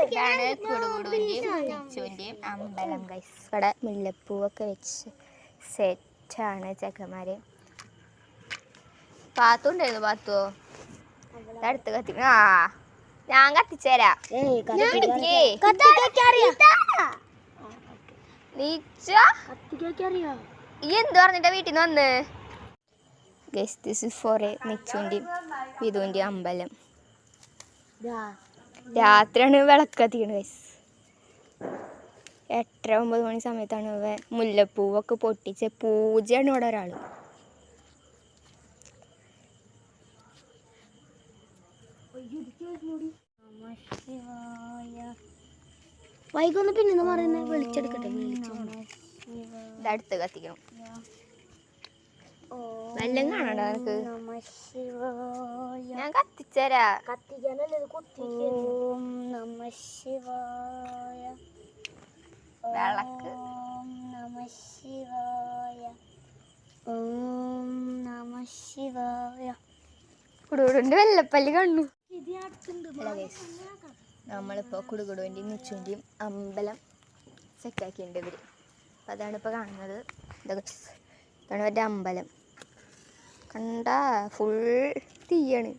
ഇതാണ് കുടുകുടുവിൻ്റെയും അമ്പലം ഗൈസ്. ഇവിടെ മുല്ലപ്പൂവൊക്കെ വെച്ച് സെറ്റാണ് ചെക്കന്മാര്. പാത്തുണ്ടായിരുന്നു. പാത്തോ അടുത്ത് കത്തി. ആ ഞാൻ കത്തിച്ചേരാ. ഈ എന്ത് പറഞ്ഞിട്ടാ വീട്ടിൽ നിന്ന് വന്ന് ഗൈസ്? ദിസ് ഇസ് ഫോർ നിച്ചുവിൻ്റെയും വിധുവിൻ്റെയും അമ്പലം. രാത്രിയാണ് വിളക്കത്തിക്കണത് ഗൈസ്. 8-9 മണി സമയത്താണ് മുല്ലപ്പൂവൊക്കെ പൊട്ടിച്ച് പൂജയാണ് ഇവിടെ ഒരാൾ. വൈകൊന്ന് പിന്നെ പറയുന്നത് വിളിച്ചെടുക്കട്ടെ. ഇതടുത്ത് കത്തിക്കണം. വല്ലതും കാണണ്ടോ നിനക്ക്? ഞാൻ കത്തിച്ചരാ. വിളക്ക് കുടുകുടുവിൻ്റെ വെള്ളപ്പല്ല് കണ്ണു. നമ്മളിപ്പോൾ കുടുകുടുവിൻ്റെയും നിച്ചുവിൻ്റെയും അമ്പലം സെറ്റാക്കിയിട്ടുണ്ട് ഇവർ. അപ്പം അതാണ് ഇപ്പോൾ കാണുന്നത്. ഇതാണ് ഇവരുടെ അമ്പലം. കണ്ട ഫുൾ തീയാണ്.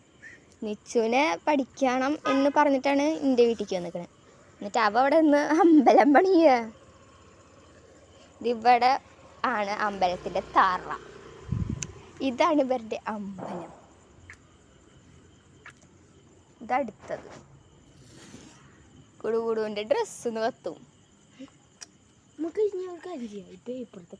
നിച്ചുവിനെ പഠിക്കണം എന്ന് പറഞ്ഞിട്ടാണ് എൻ്റെ വീട്ടിലേക്ക് വന്നിരിക്കണത്. എന്നിട്ട് അവ അവിടെ നിന്ന് അമ്പലം പണിയുക. ഇതിവിടെ ആണ് അമ്പലത്തിൻ്റെ തറ. ഇതാണ് ഇവരുടെ അമ്പലം. ഇതടുത്തത് കുടുകുടുവിൻ്റെ ഡ്രസ്സ് ഒന്ന് കത്തും. നമുക്ക് ഇപ്പോഴത്തെ